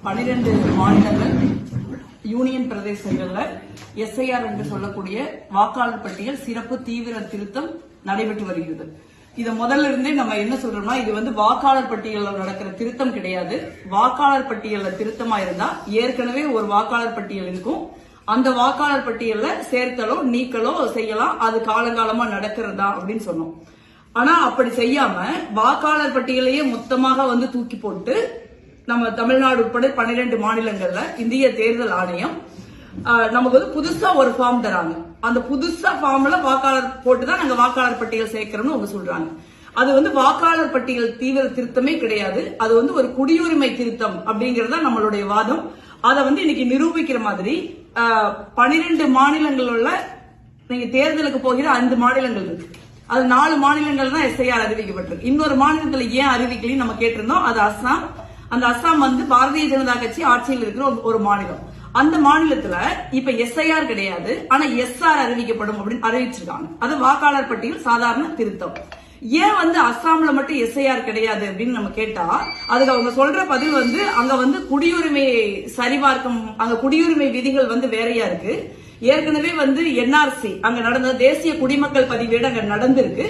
12 மாநிலங்கள் union பிரதேசங்கள்ல SIR என்று சொல்லக்கூடிய வாக்காளர் பட்டியல் சிறப்பு தீவிர திருத்தம் நடைபெற்று வருகிறது. இத முதல்ல இருந்தே நம்ம என்ன சொல்றோம்னா, இது வாக்காளர் பட்டியலில் நடக்கிற திருத்தம் கிடையாது. வாக்காளர் பட்டியல்ல திருத்தமா இருந்தா ஏற்கனவே ஒரு வாக்காளர் பட்டியல் இருக்கும். அந்த வாக்காளர் பட்டியல்ல சேர்த்தலோ நீக்கலோ செய்யலாம். அது காலங்காலமா நடக்கிறதா அப்படின்னு சொன்னோம். ஆனா அப்படி செய்யாம வாக்காளர் பட்டியலையே மொத்தமாக தூக்கி போட்டு நம்ம தமிழ்நாடு உட்பட 12 மாநிலங்கள்ல இந்திய தேர்தல் ஆணையம் நமக்கு புதுசா ஒரு ஃபார்ம் தராங்க. அந்த புதுசா ஃபார்ம்ல வாக்காளர் போட்டுதான் நாங்க வாக்காளர் பட்டியல் சேர்க்கிறோம்னு அவங்க சொல்றாங்க. அது வாக்காளர் பட்டியல் தீவிர திருத்தமே கிடையாது. அது ஒரு குடியுரிமை திருத்தம் அப்படிங்கறதா நம்மளுடைய வாதம். அதை இன்னைக்கு நிரூபிக்கிற மாதிரி 12 மாநிலங்கள் உள்ள நீங்க தேர்தலுக்கு போகிற 5 மாநிலங்கள் இருக்கு. அது 4 மாநிலங்கள் தான் எஸ்ஐஆர் அறிவிக்கப்பட்டிருக்கு. இன்னொரு மாநிலத்துல ஏன் அறிவிக்கலன்னு நம்ம கேட்டிருந்தோம். அது அஸ்ஸாம். அந்த அஸ்ஸாம் பாரதிய ஜனதா கட்சி ஆட்சியில் இருக்கிற ஒரு மாநிலம். அந்த மாநிலத்துல இப்ப எஸ்ஐஆர் கிடையாது, ஆனா எஸ்ஆர் அறிவிக்கப்படும் அப்படின்னு அறிவிச்சிருக்காங்க. அது வாக்காளர் பட்டியல் சாதாரண திருத்தம். ஏன் அஸ்ஸாம்ல மட்டும் எஸ்ஐஆர் கிடையாது அப்படின்னு நம்ம கேட்டா, அதுக்கு அவங்க சொல்ற பதில் அங்க குடியுரிமையை சரிபார்க்கும் அங்க குடியுரிமை விதிகள் வேறையா இருக்கு. ஏற்கனவே என்ஆர்சி அங்க நடந்த தேசிய குடிமக்கள் பதிவேடு அங்க நடந்திருக்கு.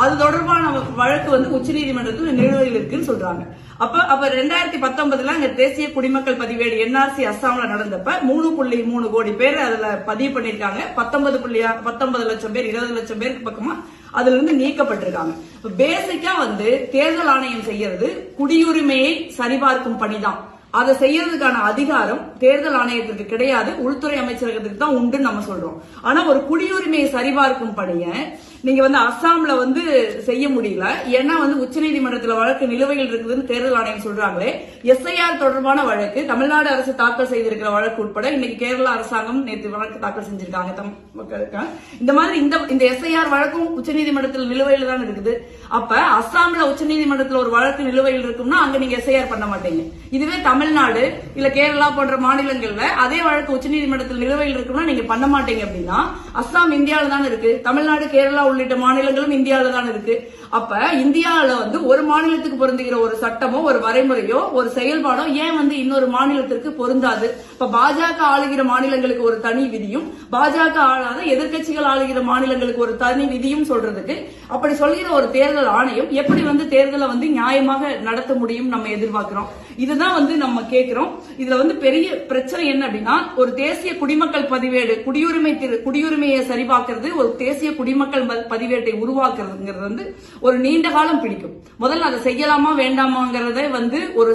அது தொடர்பான வழக்கு உச்சநீதிமன்றத்தில் நிலுவையில் இருக்குன்னு சொல்றாங்க. அப்ப 2019 அங்க தேசிய குடிமக்கள் பதிவேடு என்ஆர்சி அஸ்ஸாம்ல நடந்தப்ப 3.3 கோடி பேர் அதுல பதிவு பண்ணிருக்காங்க. 19 லட்சம் பேர் 20 லட்சம் பேருக்கு பக்கமா அதுல இருந்து நீக்கப்பட்டிருக்காங்க. பேசிக்கா தேர்தல் ஆணையம் செய்யறது குடியுரிமையை சரிபார்க்கும் பணிதான். அதை செய்யறதுக்கான அதிகாரம் தேர்தல் ஆணையத்திற்கு கிடையாது, உள்துறை அமைச்சரகத்துக்கு தான் உண்டுன்னு நம்ம சொல்றோம். ஆனா ஒரு குடியுரிமையை சரிபார்க்கும் பணியை நீங்க அஸ்ஸாம்ல செய்ய முடியல. ஏன்னா உச்சநீதிமன்றத்தில் வழக்கு நிலுவையில் இருக்குதுன்னு தேர்தல் ஆணையம் சொல்றாங்களே. எஸ்ஐஆர் தொடர்பான வழக்கு தமிழ்நாடு அரசு தாக்கல் செய்திருக்கிற வழக்கு உட்பட இன்னைக்கு கேரள அரசாங்கம் நேற்று வழக்கு தாக்கல் செஞ்சிருக்காங்க. இந்த மாதிரி இந்த எஸ்ஐஆர் வழக்கும் உச்சநீதிமன்றத்தில் நிலுவையில் தான் இருக்குது. அப்ப அஸ்ஸாம்ல உச்சநீதிமன்றத்தில் ஒரு வழக்கு நிலுவையில் இருக்கும்னா அங்க நீங்க எஸ்ஐஆர் பண்ண மாட்டீங்க. இதுவே தமிழ்நாடு இல்ல கேரளா போன்ற மாநிலங்கள்ல அதே வழக்கு உச்சநீதிமன்றத்தில் நிலுவையில் இருக்கும்னா நீங்க பண்ண மாட்டீங்க. அப்படின்னா அஸ்ஸாம் இந்தியாவில தான் இருக்கு, தமிழ்நாடு கேரளா உள்ளிட்ட மாநிலங்களும் இந்தியாவில தான் இருக்கு. அப்ப இந்தியாவில ஒரு மாநிலத்துக்கு பொருந்துகிற ஒரு சட்டமோ ஒரு வரைமுறையோ ஒரு செயல்பாடோ ஏன் இன்னொரு மாநிலத்திற்கு பொருந்தாது? இப்ப பாஜக ஆளுகிற மாநிலங்களுக்கு ஒரு தனி விதியும் பாஜக ஆளாத எதிர்கட்சிகள் ஆளுகிற மாநிலங்களுக்கு ஒரு தனி விதியும் சொல்றதுக்கு அப்படி சொல்கிற ஒரு தேர்தல் ஆணையம் எப்படி தேர்தலை நியாயமாக நடத்த முடியும் நம்ம எதிர்பார்க்கிறோம். இதுதான் நம்ம கேட்கிறோம். இதுல பெரிய பிரச்சனை என்ன அப்படின்னா, ஒரு தேசிய குடிமக்கள் பதிவேடு குடியுரிமையை சரிபார்க்கிறது, ஒரு தேசிய குடிமக்கள் பதிவேட்டை உருவாக்குறதுங்கிறது ஒரு நீண்ட காலம் பிடிக்கும். முதல்ல அதை செய்யலாமா வேண்டாமாங்கிறத ஒரு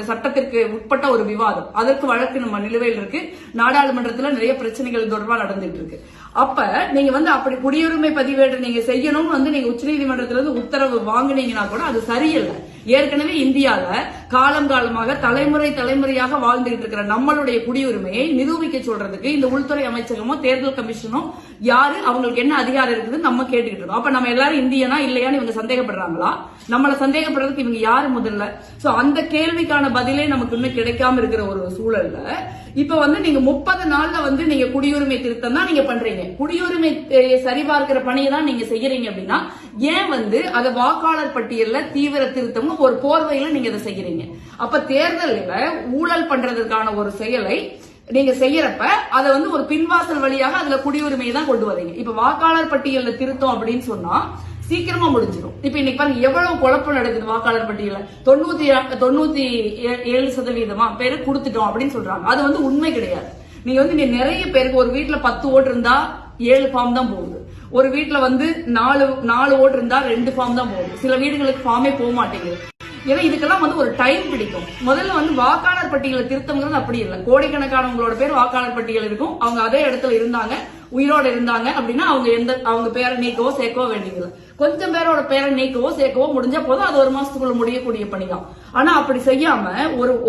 சட்டத்திற்கு உட்பட்ட ஒரு விவாதம். அதற்கு வழக்கு நம்ம நிலுவையில் இருக்கு. நாடாளுமன்றத்தில் நிறைய பிரச்சனைகள் தொடர்பாக நடந்துட்டு இருக்கு. அப்ப நீங்க அப்படி குடியுரிமை பதிவேடு நீங்க செய்யணும் நீங்க உச்சநீதிமன்றத்திலிருந்து உத்தரவு வாங்கினீங்கன்னா கூட அது சரியில்லை. ஏற்கனவே இந்தியால காலமாக தலைமுறையாக வாழ்ந்துகிட்டு இருக்கிற நம்மளுடைய குடியுரிமையை நிரூபிக்க சொல்றதுக்கு இந்த உள்துறை அமைச்சகமோ தேர்தல் கமிஷனோ யாரு, அவங்களுக்கு என்ன அதிகாரம் இருக்குதுன்னு நம்ம கேட்டுக்கிட்டு இருக்கோம். அப்ப நம்ம எல்லாரும் இந்தியனா இல்லையான்னு இவங்க சந்தேகப்படுறாங்களா? நம்மள சந்தேகப்படுறதுக்கு இவங்க யாரு முதல்ல? சோ அந்த கேள்விக்கான பதிலே நமக்கு இன்னும் கிடைக்காம இருக்கிற ஒரு சூழல்ல இப்ப நீங்க 30 நாள்ல நீங்க குடியுரிமை திருத்தம் தான் நீங்க பண்றீங்க. குடியுரிமை சரிபார்க்கிற பணியை தான் நீங்க செய்யறீங்க. அப்படின்னா ஏன் அதை வாக்காளர் பட்டியல்ல தீவிர திருத்தம் ஒரு போர்வையில நீங்க அதை செய்யறீங்க? அப்ப தேர்தலில் ஊழல் பண்றதுக்கான ஒரு செயலை நீங்க செய்யறப்ப அதை ஒரு பின்வாசல் வழியாக அதுல குடியுரிமையை தான் கொண்டு வரீங்க. இப்ப வாக்காளர் பட்டியல்ல திருத்தம் அப்படின்னு சொன்னா சீக்கிரமா முடிஞ்சிடும். இப்ப இன்னைக்கு பாருங்க எவ்வளவு குழப்பம் நடக்குது. வாக்காளர் பட்டியல 97% பேரு கொடுத்துட்டோம் அப்படின்னு சொல்றாங்க. அது உண்மை கிடையாது. நீங்க நிறைய பேருக்கு ஒரு வீட்டுல 10 ஓட்டு இருந்தா 7 ஃபார்ம் தான் போகுது. ஒரு வீட்டுல 4 ஓட்டு இருந்தா 2 ஃபார்ம் தான் போகுது. சில வீடுகளுக்கு ஃபார்மே போக மாட்டேங்குது. ஏன்னா இதுக்கெல்லாம் ஒரு டைம் பிடிக்கும். முதல்ல வாக்காளர் பட்டியல திருத்தம்ங்கிறது அப்படி இல்லை. கோடிக்கணக்கானவங்களோட பேர் வாக்காளர் பட்டியல் இருக்கும். அவங்க அதே இடத்துல இருந்தாங்க, உயிரோடு இருந்தாங்க அப்படின்னா அவங்க பேரை நீக்கவோ சேர்க்கவோ வேண்டியது. கொஞ்சம் பேரோட பேரை நீக்கவோ சேர்க்கவோ முடிஞ்சா போதும். அது 1 மாசத்துக்குள்ள முடியக்கூடிய பணிதான். ஆனா அப்படி செய்யாம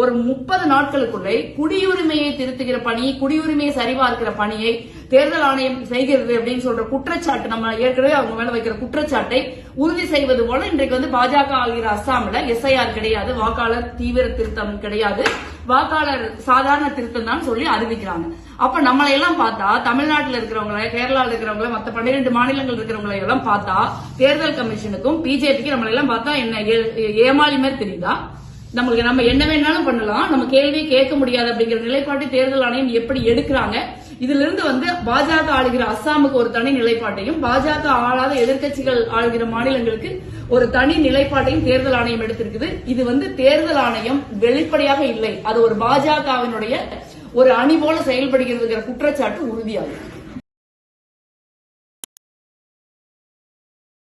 ஒரு 30 நாட்களுக்குள்ளே குடியுரிமையை திருத்துகிற பணி, குடியுரிமையை சரிபார்க்கிற பணியை தேர்தல் ஆணையம் செய்கிறது அப்படின்னு சொல்ற குற்றச்சாட்டு, நம்ம ஏற்கனவே அவங்க மேல வைக்கிற குற்றச்சாட்டை உறுதி செய்வது போல இன்றைக்கு பாஜக ஆகிற அஸ்ஸாம்ல எஸ்ஐஆர் கிடையாது, வாக்காளர் தீவிர திருத்தம் கிடையாது, வாக்காளர் சாதாரண திருத்தம் தான் சொல்லி அறிவிக்கிறாங்க. அப்ப நம்மளை எல்லாம் பார்த்தா தமிழ்நாட்டில் இருக்கிறவங்களை, கேரளாவில் இருக்கிறவங்களை, மற்ற 12 மாநிலங்கள் இருக்கிறவங்களை எல்லாம் பார்த்தா தேர்தல் கமிஷனுக்கும் பிஜேபிக்கு நம்மளை எல்லாம் பார்த்தா என்ன ஏமாளி மாதிரி தெரியுதா? நம்ம என்ன வேணாலும் பண்ணலாம், நம்ம கேள்வியை கேட்க முடியாது அப்படிங்கிற நிலைப்பாட்டை தேர்தல் ஆணையம் எப்படி எடுக்கிறாங்க. இதுல இருந்து பாஜக ஆளுகிற அஸ்ஸாமுக்கு ஒரு தனி நிலைப்பாட்டையும், பாஜக ஆளாத எதிர்க்கட்சிகள் ஆளுகிற மாநிலங்களுக்கு ஒரு தனி நிலைப்பாட்டையும் தேர்தல் ஆணையம் எடுத்திருக்குது. இது தேர்தல் ஆணையம் வெளிப்படையாக இல்லை, அது ஒரு பாஜகவினுடைய ஒரு அணி போல செயல்படுகிறதுங்கிற குற்றச்சாட்டு உறுதியாகும்.